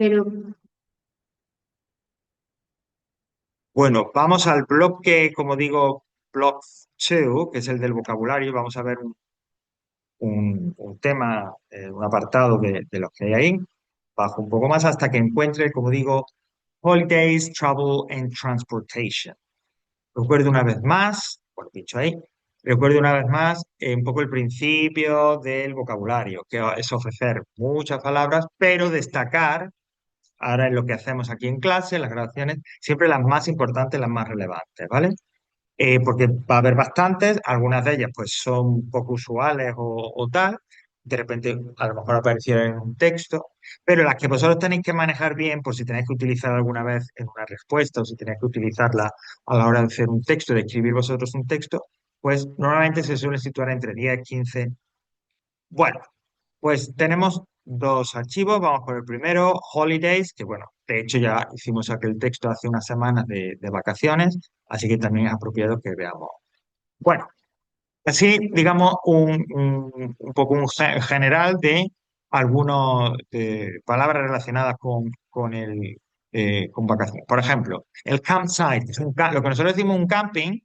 Pero, Bueno, vamos al bloque, como digo, block 2, que es el del vocabulario. Vamos a ver un tema, un apartado de los que hay ahí. Bajo un poco más hasta que encuentre, como digo, Holidays, Travel and Transportation. Recuerdo una vez más, por dicho ahí, recuerdo una vez más un poco el principio del vocabulario, que es ofrecer muchas palabras, pero destacar, ahora en lo que hacemos aquí en clase, en las grabaciones, siempre las más importantes, las más relevantes, ¿vale? Porque va a haber bastantes, algunas de ellas pues son poco usuales o tal, de repente a lo mejor aparecieron en un texto, pero las que vosotros tenéis que manejar bien, por si tenéis que utilizar alguna vez en una respuesta o si tenéis que utilizarla a la hora de hacer un texto, de escribir vosotros un texto, pues normalmente se suele situar entre 10 15. Bueno, pues tenemos dos archivos. Vamos por el primero, Holidays, que bueno, de hecho ya hicimos aquel texto hace unas semanas de vacaciones, así que también es apropiado que veamos. Bueno, así digamos un poco general de algunas palabras relacionadas con vacaciones. Por ejemplo, el campsite, que es lo que nosotros decimos un camping,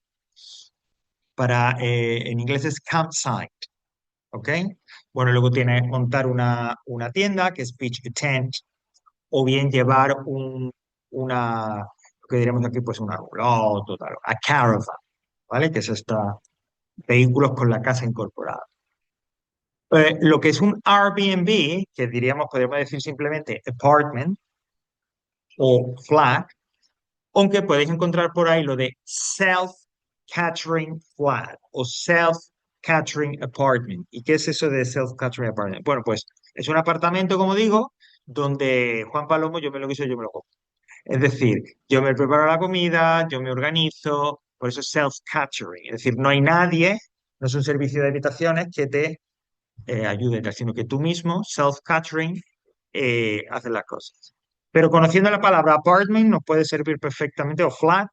en inglés es campsite. ¿Ok? Bueno, luego tienes montar una tienda, que es pitch a tent, o bien llevar lo que diremos aquí, pues una roulotte o tal, a caravan, ¿vale? Que es estos vehículos con la casa incorporada. Lo que es un Airbnb, que diríamos, podríamos decir simplemente apartment o flat, aunque podéis encontrar por ahí lo de self-catering flat o self-catering apartment. ¿Y qué es eso de self-catering apartment? Bueno, pues es un apartamento, como digo, donde Juan Palomo, yo me lo quiso, yo me lo como. Es decir, yo me preparo la comida, yo me organizo, por eso es self-catering. Es decir, no hay nadie, no es un servicio de habitaciones que te ayude, sino que tú mismo, self-catering, haces las cosas. Pero conociendo la palabra apartment nos puede servir perfectamente, o flat,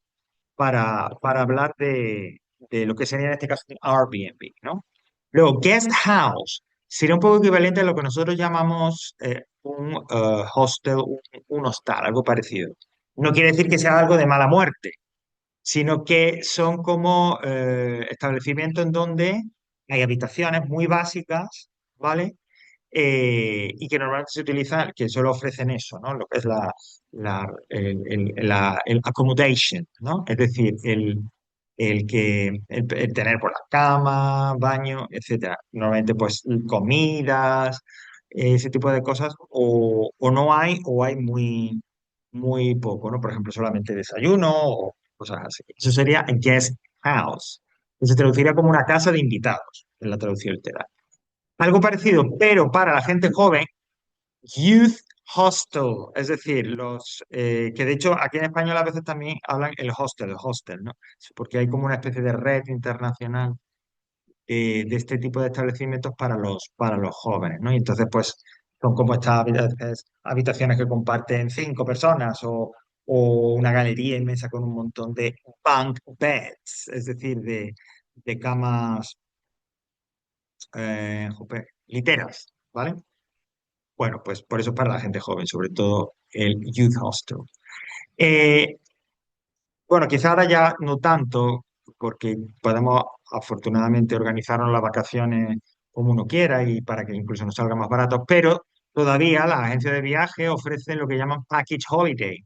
para hablar de lo que sería en este caso un Airbnb, ¿no? Luego, guest house sería un poco equivalente a lo que nosotros llamamos un hostel, un hostal, algo parecido. No quiere decir que sea algo de mala muerte, sino que son como establecimientos en donde hay habitaciones muy básicas, ¿vale? Y que normalmente se utilizan, que solo ofrecen eso, ¿no? Lo que es el accommodation, ¿no? Es decir, el tener por la cama, baño, etcétera. Normalmente, pues, comidas, ese tipo de cosas, o no hay, o hay muy poco, ¿no? Por ejemplo, solamente desayuno o cosas así. Eso sería guest house, que se traduciría como una casa de invitados, en la traducción literal. Algo parecido, pero para la gente joven, youth hostel, es decir, que de hecho aquí en español a veces también hablan el hostel, ¿no? Porque hay como una especie de red internacional de este tipo de establecimientos para los jóvenes, ¿no? Y entonces, pues, son como estas habitaciones que comparten 5 personas o una galería inmensa con un montón de bunk beds, es decir, de camas literas, ¿vale? Bueno, pues por eso es para la gente joven, sobre todo el youth hostel. Eh, bueno, quizá ahora ya no tanto, porque podemos afortunadamente organizarnos las vacaciones como uno quiera y para que incluso nos salga más barato, pero todavía las agencias de viaje ofrecen lo que llaman package holiday,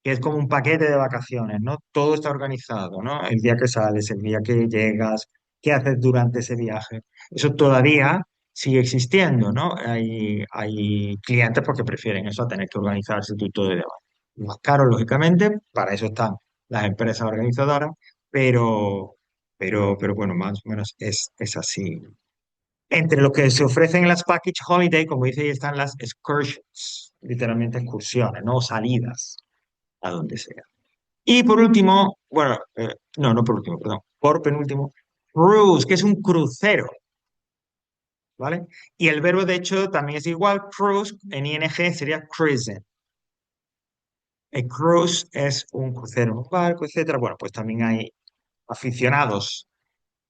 que es como un paquete de vacaciones, ¿no? Todo está organizado, ¿no? El día que sales, el día que llegas, qué haces durante ese viaje. Eso todavía sigue existiendo, ¿no? Hay clientes porque prefieren eso a tener que organizarse tú y todo y demás. Más caro, lógicamente, para eso están las empresas organizadoras, pero, pero bueno, más o menos es así. Entre lo que se ofrecen en las package holiday, como dice, ahí están las excursions, literalmente excursiones, ¿no? Salidas a donde sea. Y por último, bueno, no por último, perdón, por penúltimo, cruise, que es un crucero, ¿vale? Y el verbo, de hecho, también es igual, cruise, en ing sería cruising. El cruise es un crucero, un barco, etcétera. Bueno, pues también hay aficionados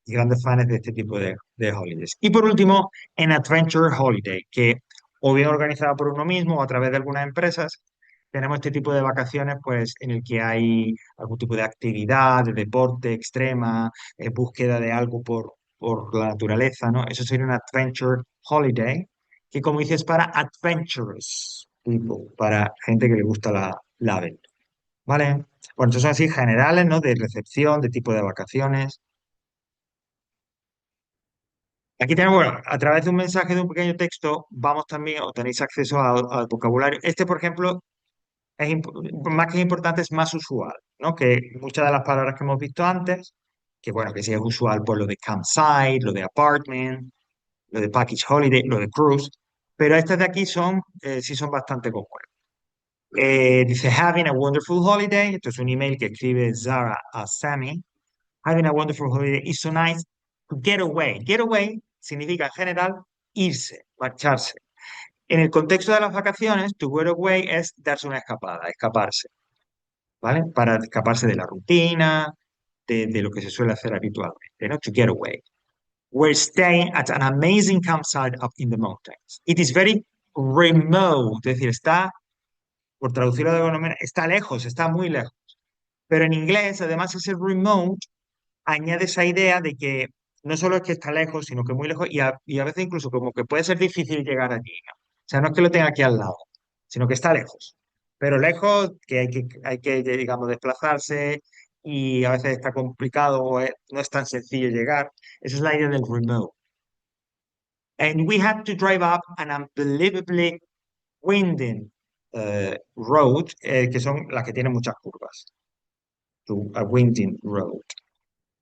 y grandes fans de este tipo de holidays. Y por último, en Adventure Holiday, que o bien organizada por uno mismo o a través de algunas empresas, tenemos este tipo de vacaciones, pues en el que hay algún tipo de actividad, de deporte extrema, búsqueda de algo por la naturaleza, ¿no? Eso sería un adventure holiday, que como dices, para adventurous people, para gente que le gusta la aventura, ¿vale? Bueno, entonces son así generales, ¿no? De recepción, de tipo de vacaciones. Aquí tenemos, bueno, a través de un mensaje de un pequeño texto, vamos también, o tenéis acceso al vocabulario. Este, por ejemplo, más que importante, es más usual, ¿no? Que muchas de las palabras que hemos visto antes, que bueno, que sí es usual por lo de campsite, lo de apartment, lo de package holiday, lo de cruise, pero estas de aquí son, sí son bastante comunes. Dice, having a wonderful holiday. Esto es un email que escribe Zara a Sammy. Having a wonderful holiday is so nice to get away. Get away significa en general irse, marcharse. En el contexto de las vacaciones, to get away es darse una escapada, escaparse, ¿vale? Para escaparse de la rutina, de lo que se suele hacer habitualmente, ¿no? To get away. We're staying at an amazing campsite up in the mountains. It is very remote, es decir, está, por traducirlo de alguna manera, está lejos, está muy lejos. Pero en inglés, además, ese remote añade esa idea de que no solo es que está lejos, sino que muy lejos y a veces incluso como que puede ser difícil llegar allí, ¿no? O sea, no es que lo tenga aquí al lado, sino que está lejos. Pero lejos que hay que, digamos, desplazarse y a veces está complicado o no es tan sencillo llegar. Esa es la idea del remote. And we had to drive up an unbelievably winding road, que son las que tienen muchas curvas. To a winding road.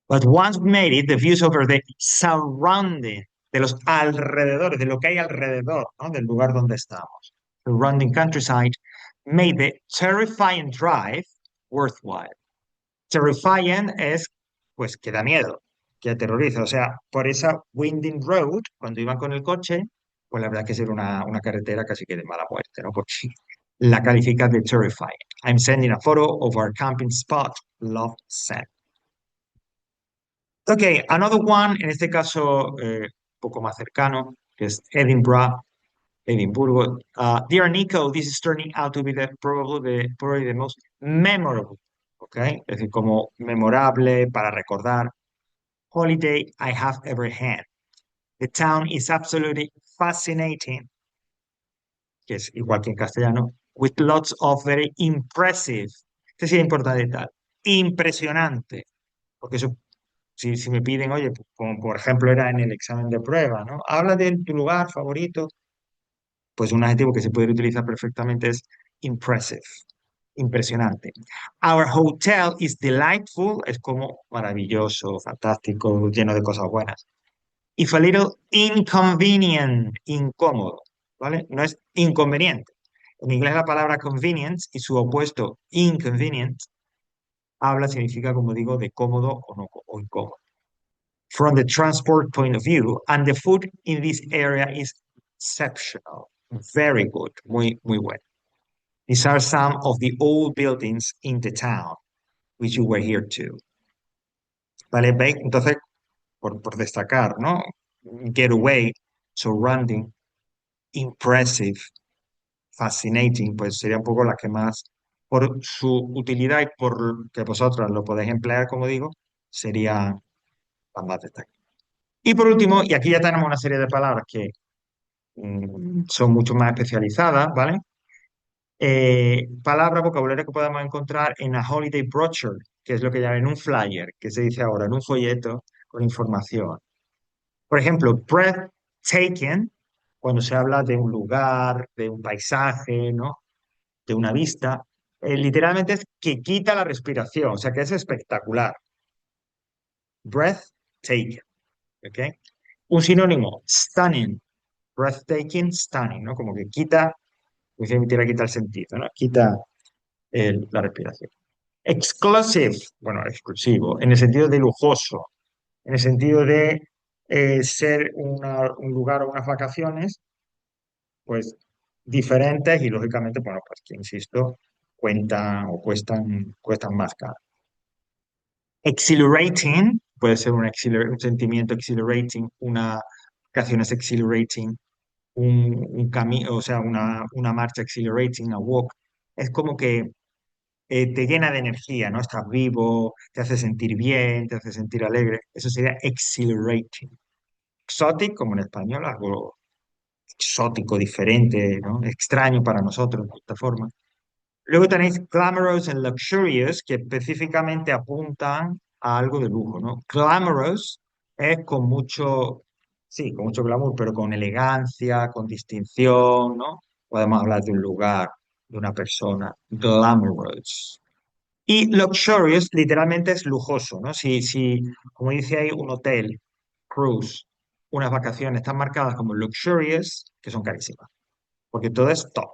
But once we made it, the views over the surrounding, de los alrededores, de lo que hay alrededor, ¿no? Del lugar donde estamos, surrounding countryside, made the terrifying drive worthwhile. Terrifying es, pues, que da miedo, que aterroriza. O sea, por esa winding road, cuando iban con el coche, pues la verdad es que era una carretera casi que de mala muerte, ¿no? Porque la califica de terrifying. I'm sending a photo of our camping spot. Love, Sam. Ok, another one, en este caso un poco más cercano, que es Edinburgh, Edimburgo. Dear Nico, this is turning out to be probably the most memorable, ok, es decir, como memorable para recordar holiday I have ever had. The town is absolutely fascinating, que es igual que en castellano, with lots of very impressive, este sí es importante y tal, impresionante, porque eso si me piden, oye, pues, como por ejemplo era en el examen de prueba, ¿no? Habla de tu lugar favorito, pues un adjetivo que se puede utilizar perfectamente es impressive, impresionante. Our hotel is delightful, es como maravilloso, fantástico, lleno de cosas buenas. If a little inconvenient, incómodo, ¿vale? No es inconveniente. En inglés la palabra convenience y su opuesto inconvenient significa, como digo, de cómodo o, no, o incómodo. From the transport point of view, and the food in this area is exceptional, very good, muy, muy bueno. These are some of the old buildings in the town, which you were here too. ¿Vale? ¿Veis? Entonces, por destacar, ¿no? Getaway, surrounding, impressive, fascinating, pues sería un poco las que más, por su utilidad y por que vosotros lo podéis emplear, como digo, serían las más destacadas. Y por último, y aquí ya tenemos una serie de palabras que son mucho más especializadas, ¿vale? Palabra, vocabulario que podemos encontrar en a holiday brochure, que es lo que llaman en un flyer, que se dice ahora, en un folleto con información. Por ejemplo, breathtaking, cuando se habla de un lugar, de un paisaje, ¿no? De una vista, literalmente es que quita la respiración, o sea que es espectacular. Breathtaking, ¿ok? Un sinónimo, stunning, breathtaking, stunning, ¿no? Como que quita, pues se quita el sentido, ¿no? Quita la respiración. Exclusive, bueno, exclusivo, en el sentido de lujoso, en el sentido de ser un lugar o unas vacaciones, pues diferentes y lógicamente, bueno, pues que insisto, cuentan o cuestan más caro. Exhilarating, puede ser un sentimiento exhilarating, una vacación es exhilarating, un camino, o sea, una marcha exhilarating, a walk. es como que te llena de energía, ¿no? Estás vivo, te hace sentir bien, te hace sentir alegre. Eso sería exhilarating. Exotic, como en español, algo exótico, diferente, ¿no? Extraño para nosotros, de esta forma. Luego tenéis glamorous and luxurious, que específicamente apuntan a algo de lujo, ¿no? Glamorous es con mucho, sí, con mucho glamour, pero con elegancia, con distinción, ¿no? Podemos hablar de un lugar, de una persona. Glamorous. Y luxurious literalmente es lujoso, ¿no? Si, como dice ahí, un hotel, cruise, unas vacaciones están marcadas como luxurious, que son carísimas, porque todo es top,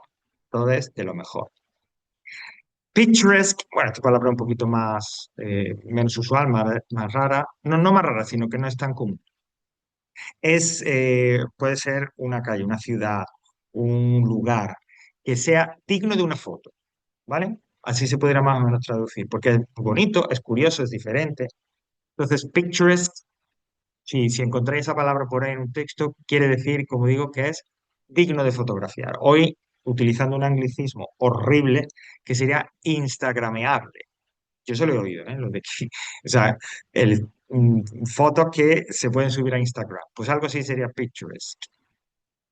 todo es de lo mejor. Picturesque, bueno, esta palabra un poquito más, menos usual, más rara, no, no más rara, sino que no es tan común. Puede ser una calle, una ciudad, un lugar que sea digno de una foto, ¿vale? Así se podría más o menos traducir, porque es bonito, es curioso, es diferente. Entonces, picturesque, si encontráis esa palabra por ahí en un texto, quiere decir, como digo, que es digno de fotografiar. Hoy, utilizando un anglicismo horrible, que sería instagrameable. Yo se lo he oído, ¿eh? Lo de que, o sea, fotos que se pueden subir a Instagram. Pues algo así sería picturesque.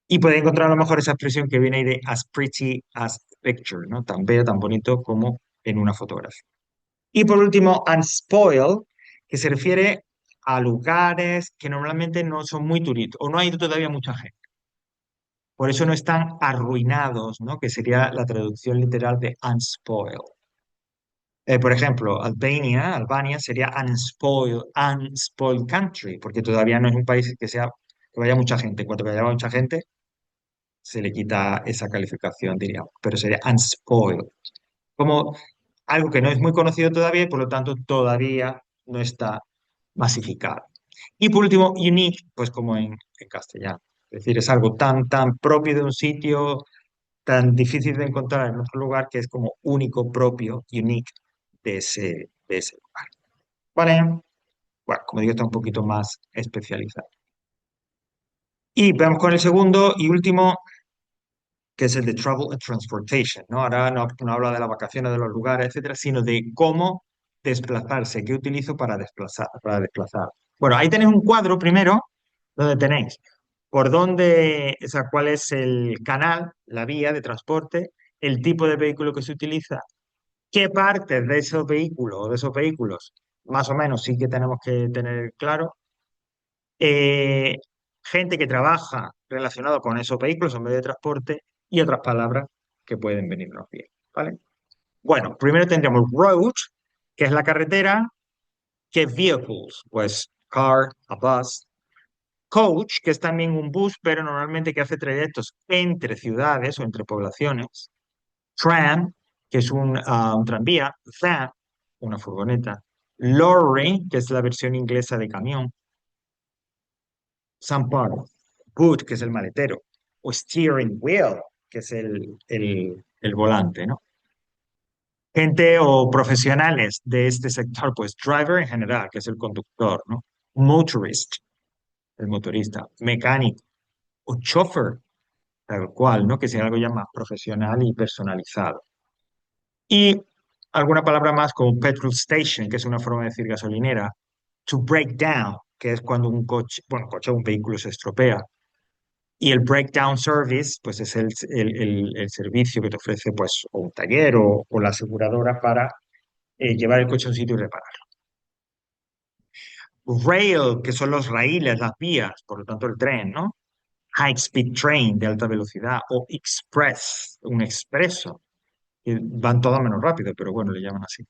Y puede encontrar a lo mejor esa expresión que viene ahí de as pretty as picture, ¿no? Tan bello, tan bonito como en una fotografía. Y por último, unspoiled, que se refiere a lugares que normalmente no son muy turísticos o no hay todavía mucha gente. Por eso no están arruinados, ¿no? Que sería la traducción literal de unspoiled. Por ejemplo, Albania sería unspoiled country, porque todavía no es un país que vaya mucha gente. En cuanto que vaya mucha gente, se le quita esa calificación, diríamos, pero sería unspoiled. Como algo que no es muy conocido todavía y por lo tanto todavía no está masificado. Y por último, unique, pues como en castellano. Es decir, es algo tan propio de un sitio, tan difícil de encontrar en otro lugar que es como único, propio, unique de ese lugar. ¿Vale? Bueno, como digo, está un poquito más especializado. Y vamos con el segundo y último, que es el de Travel and Transportation, ¿no? Ahora no habla de las vacaciones, de los lugares, etcétera, sino de cómo desplazarse, qué utilizo para desplazar. Bueno, ahí tenéis un cuadro primero, donde tenéis por dónde, o sea, cuál es el canal, la vía de transporte, el tipo de vehículo que se utiliza, qué partes de esos vehículos o de esos vehículos, más o menos sí que tenemos que tener claro, eh, gente que trabaja relacionado con esos vehículos en medio de transporte y otras palabras que pueden venirnos bien, ¿vale? Bueno, primero tendríamos road, que es la carretera, que vehicles, pues car, a bus, coach, que es también un bus, pero normalmente que hace trayectos entre ciudades o entre poblaciones, tram, que es un tranvía, van, una furgoneta, lorry, que es la versión inglesa de camión, Samparo, boot, que es el maletero, o steering wheel, que es el volante, ¿no? Gente o profesionales de este sector, pues driver en general, que es el conductor, ¿no? Motorist, el motorista, mecánico, o chauffeur, tal cual, ¿no? Que sea algo ya más profesional y personalizado. Y alguna palabra más como petrol station, que es una forma de decir gasolinera, to break down, que es cuando un coche, bueno, coche o un vehículo se estropea. Y el breakdown service, pues es el servicio que te ofrece pues o un taller o la aseguradora para llevar el coche a un sitio y repararlo. Rail, que son los raíles, las vías, por lo tanto el tren, ¿no? High speed train de alta velocidad o express, un expreso, que van todas menos rápido, pero bueno, le llaman así.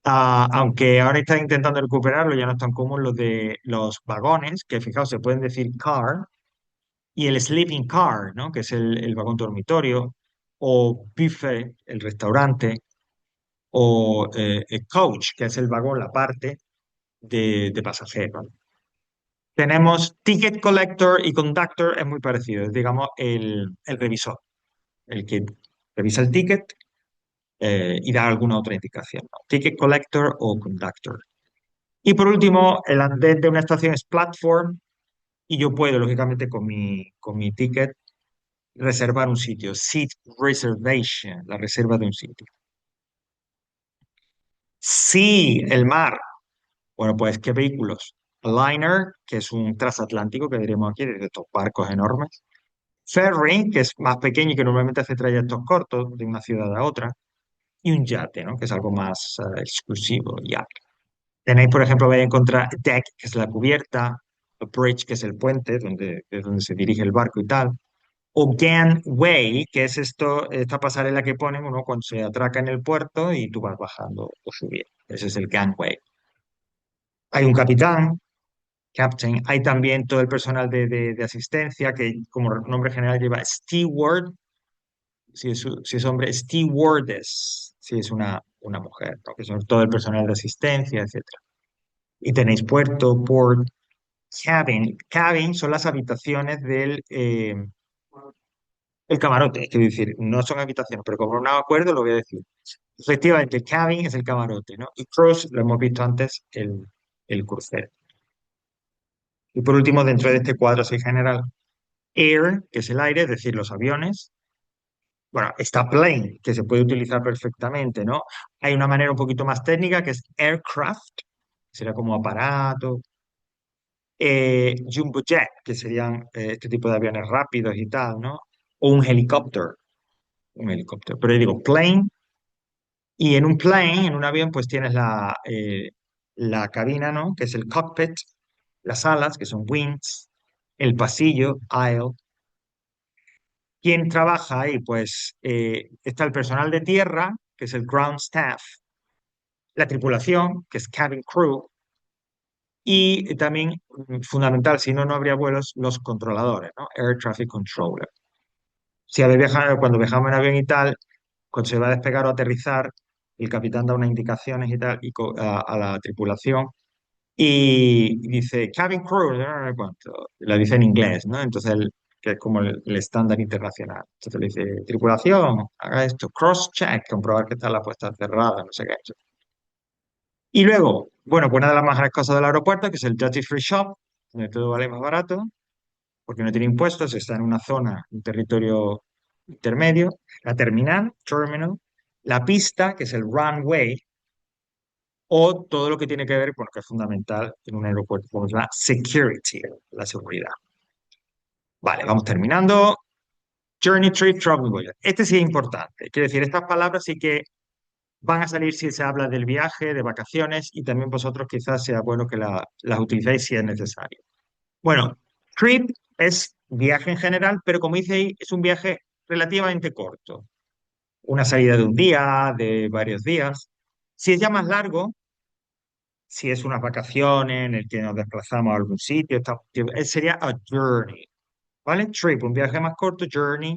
Aunque ahora están intentando recuperarlo, ya no es tan común lo de los vagones, que fijaos, se pueden decir car, y el sleeping car, ¿no? Que es el vagón dormitorio, o buffet, el restaurante, o el coach, que es el vagón, la parte de pasajeros. Tenemos ticket collector y conductor, es muy parecido, es digamos el revisor, el que revisa el ticket y da alguna otra indicación, ¿no? Ticket collector o conductor. Y por último, el andén de una estación es platform y yo puedo, lógicamente, con mi ticket reservar un sitio. Seat reservation, la reserva de un sitio. Sí, el mar. Bueno, pues, ¿qué vehículos? Liner, que es un transatlántico, que diríamos aquí, de estos barcos enormes. Ferry, que es más pequeño y que normalmente hace trayectos cortos de una ciudad a otra. Y un yate, ¿no? Que es algo más exclusivo, yate. Tenéis, por ejemplo, vais a encontrar deck, que es la cubierta, bridge, que es el puente, es donde se dirige el barco y tal. O gangway, que es esta pasarela que ponen uno cuando se atraca en el puerto y tú vas bajando o subiendo. Ese es el gangway. Hay un capitán, captain. Hay también todo el personal de asistencia, que como nombre general lleva steward, si es hombre, stewardess, si es una mujer, ¿no? Que son todo el personal de asistencia, etcétera. Y tenéis puerto, port, cabin. Cabin son las habitaciones el camarote, quiero decir, no son habitaciones, pero como no me acuerdo, lo voy a decir. Efectivamente, el cabin es el camarote, ¿no? Y cruise, lo hemos visto antes, el crucero. Y por último, dentro de este cuadro así general, air, que es el aire, es decir, los aviones. Bueno, está plane, que se puede utilizar perfectamente, ¿no? Hay una manera un poquito más técnica que es aircraft, será como aparato. Jumbo jet, que serían este tipo de aviones rápidos y tal, ¿no? O un helicóptero. Pero yo digo plane, y en un plane, en un avión, pues tienes la cabina, ¿no? Que es el cockpit, las alas, que son wings, el pasillo, aisle. ¿Quién trabaja ahí? Pues está el personal de tierra, que es el ground staff, la tripulación, que es cabin crew, y también, fundamental, si no, no habría vuelos, los controladores, ¿no? Air traffic controller. Si habéis viajado, cuando viajamos en avión y tal, cuando se va a despegar o aterrizar, el capitán da unas indicaciones y tal a la tripulación y dice cabin crew, no sé cuánto. La dice en inglés, ¿no? Entonces, que es como el estándar internacional. Entonces le dice, tripulación, haga esto, cross-check, comprobar que está la puerta cerrada, no sé qué. Y luego, bueno, pues una de las mejores cosas del aeropuerto, que es el Duty Free Shop, donde todo vale más barato, porque no tiene impuestos, está en una zona, un territorio intermedio, la terminal, terminal, la pista, que es el runway, o todo lo que tiene que ver, bueno, que es fundamental en un aeropuerto, como es la security, la seguridad. Vale, vamos terminando. Journey, trip, travel, voyage. Este sí es importante. Quiero decir, estas palabras sí que van a salir si se habla del viaje, de vacaciones, y también vosotros quizás sea bueno que las utilicéis si es necesario. Bueno, trip es viaje en general, pero como dice ahí, es un viaje relativamente corto. Una salida de un día, de varios días. Si es ya más largo, si es unas vacaciones en el que nos desplazamos a algún sitio, sería a journey, ¿vale? Trip, un viaje más corto, journey,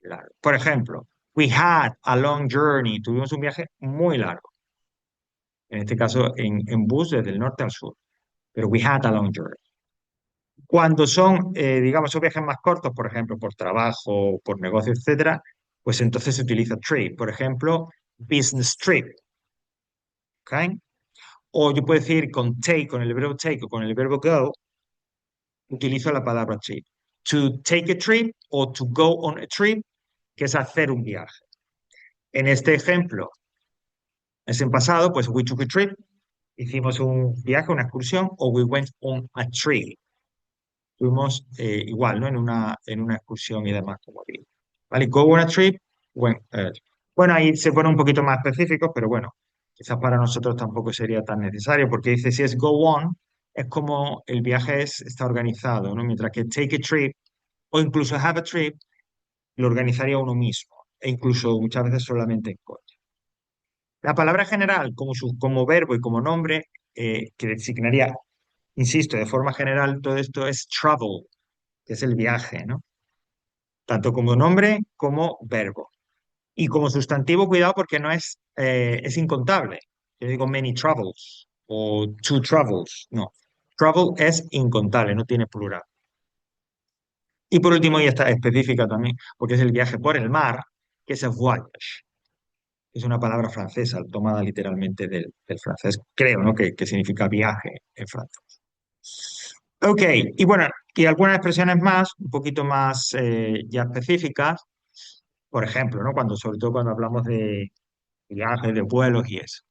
largo. Por ejemplo, we had a long journey, tuvimos un viaje muy largo, en este caso en bus desde el norte al sur, pero we had a long journey. Cuando son, digamos, esos viajes más cortos, por ejemplo, por trabajo, por negocio, etcétera, pues entonces se utiliza trip. Por ejemplo, business trip, ¿ok? O yo puedo decir con take, con el verbo take o con el verbo go, utilizo la palabra trip. To take a trip o to go on a trip, que es hacer un viaje. En este ejemplo, es en pasado, pues we took a trip, hicimos un viaje, una excursión, o we went on a trip. Fuimos igual, ¿no? En una excursión y demás, como digo. ¿Vale? Go on a trip. Bueno, ahí se pone un poquito más específico, pero bueno, quizás para nosotros tampoco sería tan necesario, porque dice si es go on, es como el viaje está organizado, ¿no? Mientras que take a trip o incluso have a trip lo organizaría uno mismo, e incluso muchas veces solamente en coche. La palabra general, como verbo y como nombre, que designaría, insisto, de forma general, todo esto es travel, que es el viaje, ¿no? Tanto como nombre como verbo. Y como sustantivo, cuidado porque no es incontable. Yo digo many travels o two travels. No. Travel es incontable, no tiene plural. Y por último, y está específica también, porque es el viaje por el mar, que es el voyage. Es una palabra francesa, tomada literalmente del francés, creo, ¿no? Que significa viaje en francés. Ok, y bueno, y algunas expresiones más, un poquito más ya específicas, por ejemplo, ¿no? Cuando, sobre todo cuando hablamos de viajes, de vuelos y eso.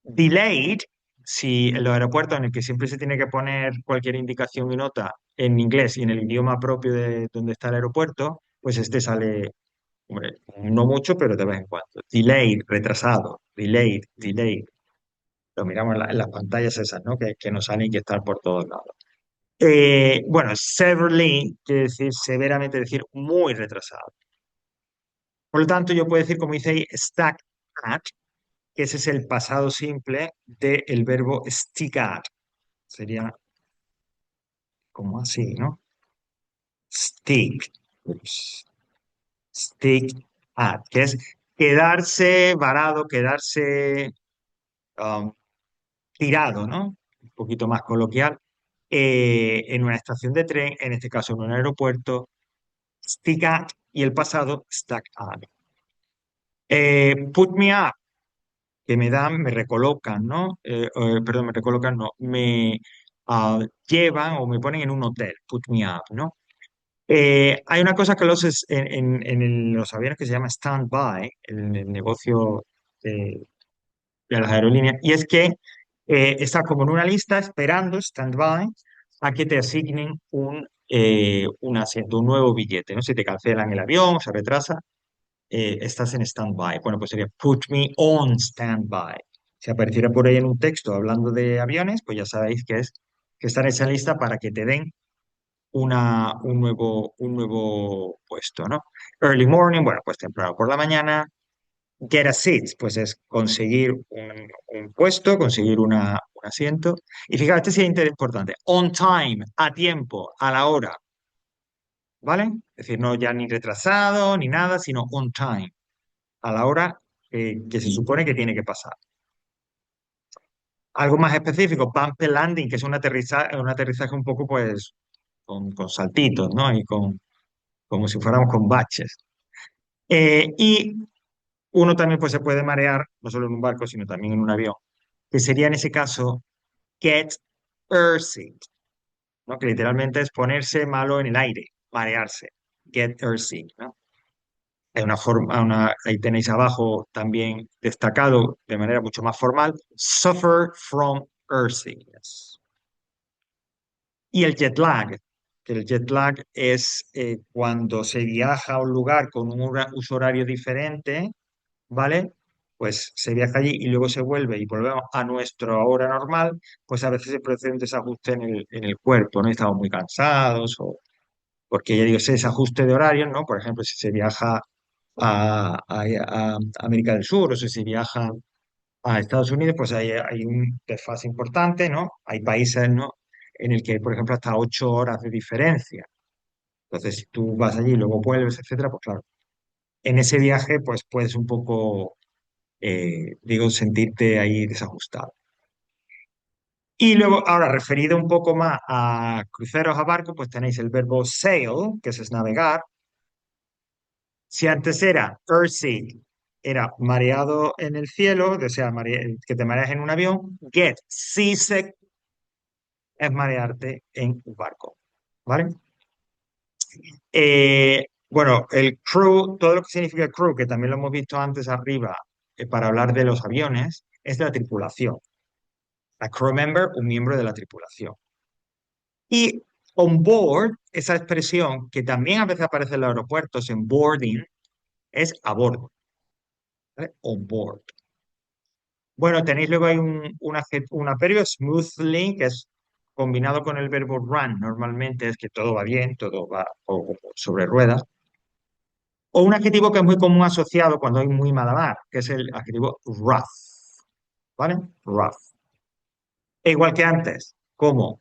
Delayed, si en los aeropuertos en el que siempre se tiene que poner cualquier indicación y nota en inglés y en el idioma propio de donde está el aeropuerto, pues este sale, hombre, no mucho, pero de vez en cuando. Delayed, retrasado, delayed, delayed. Lo miramos en las pantallas esas, ¿no? Que nos salen y que están por todos lados. Bueno, severely quiere decir severamente, decir muy retrasado. Por lo tanto, yo puedo decir, como dice ahí, stack at, que ese es el pasado simple del verbo stick at. Sería como así, ¿no? Stick. Ups. Stick at, que es quedarse varado, quedarse um, tirado, ¿no? Un poquito más coloquial. En una estación de tren, en este caso en un aeropuerto, stick at y el pasado stack at. Put me up, que me dan, me recolocan, ¿no? Perdón, me recolocan, no, me llevan o me ponen en un hotel, put me up, ¿no? Hay una cosa que en los aviones que se llama stand-by, en el negocio de las aerolíneas, y es que estás como en una lista esperando, stand-by, a que te asignen un asiento, un nuevo billete, ¿no? Si te cancelan el avión, se retrasa, estás en stand-by. Bueno, pues sería put me on stand-by. Si apareciera por ahí en un texto hablando de aviones, pues ya sabéis que está en esa lista para que te den un nuevo puesto, ¿no? Early morning, bueno, pues temprano por la mañana. Get a seat, pues es conseguir un puesto, conseguir un asiento. Y fíjate, este sí es importante. On time, a tiempo, a la hora, ¿vale? Es decir, no ya ni retrasado ni nada, sino on time, a la hora que se supone que tiene que pasar. Algo más específico, bump landing, que es un aterrizaje un poco, pues, con saltitos, ¿no? Y como si fuéramos con baches. Y uno también pues, se puede marear, no solo en un barco, sino también en un avión, que sería en ese caso get airsick, ¿no? Que literalmente es ponerse malo en el aire, marearse, get airsick, ¿no? Hay una forma, ahí tenéis abajo también destacado de manera mucho más formal, suffer from airsickness. Y el jet lag, que el jet lag es cuando se viaja a un lugar con un uso horario diferente, ¿vale? Pues se viaja allí y luego se vuelve y volvemos a nuestra hora normal, pues a veces se produce un desajuste en el cuerpo, ¿no? Estamos muy cansados o porque ya digo, ese desajuste de horarios, ¿no? Por ejemplo, si se viaja a América del Sur o si se viaja a Estados Unidos, pues hay un desfase importante, ¿no? Hay países, ¿no? En el que hay, por ejemplo, hasta 8 horas de diferencia. Entonces, si tú vas allí y luego vuelves, etcétera, pues claro, en ese viaje, pues puedes un poco digo, sentirte ahí desajustado. Y luego, ahora, referido un poco más a cruceros a barco, pues tenéis el verbo sail, que es navegar. Si antes era earthsick, era mareado en el cielo, o sea, que te mareas en un avión. Get seasick es marearte en un barco, ¿vale? Bueno, el crew, todo lo que significa crew, que también lo hemos visto antes arriba, para hablar de los aviones, es la tripulación. A crew member, un miembro de la tripulación. Y on board, esa expresión que también a veces aparece en los aeropuertos, en boarding, es a bordo, ¿vale? On board. Bueno, tenéis luego ahí un adverbio, smoothly, que es combinado con el verbo run. Normalmente es que todo va bien, todo va sobre ruedas. O un adjetivo que es muy común asociado cuando hay muy mala mar, que es el adjetivo rough, ¿vale? Rough. E igual que antes, como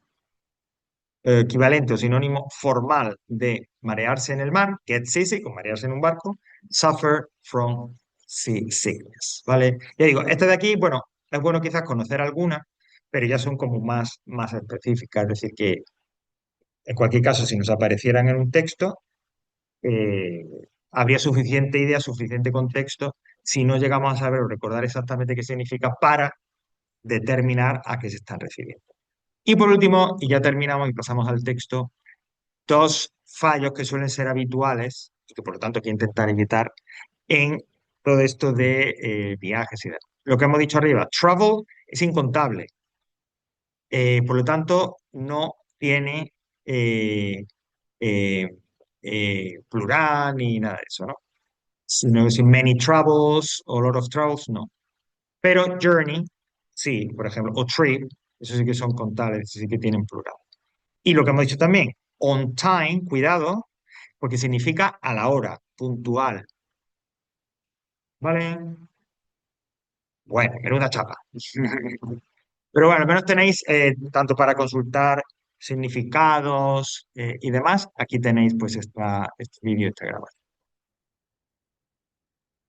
equivalente o sinónimo formal de marearse en el mar, get seasick, o marearse en un barco, suffer from seasickness, ¿vale? Ya digo, este de aquí, bueno, es bueno quizás conocer algunas, pero ya son como más específicas, es decir, que en cualquier caso, si nos aparecieran en un texto, eh, habría suficiente idea, suficiente contexto, si no llegamos a saber o recordar exactamente qué significa para determinar a qué se están refiriendo. Y por último, y ya terminamos y pasamos al texto, dos fallos que suelen ser habituales y que por lo tanto hay que intentar evitar en todo esto de viajes y demás. Lo que hemos dicho arriba, travel es incontable, por lo tanto no tiene eh, eh, plural ni nada de eso, ¿no? Sino decir many travels o lot of travels, no. Pero journey, sí, por ejemplo, o trip, eso sí que son contables, eso sí que tienen plural. Y lo que hemos dicho también, on time, cuidado, porque significa a la hora, puntual, ¿vale? Bueno, menuda chapa. Pero bueno, al menos tenéis, tanto para consultar significados y demás, aquí tenéis pues este vídeo, esta grabación.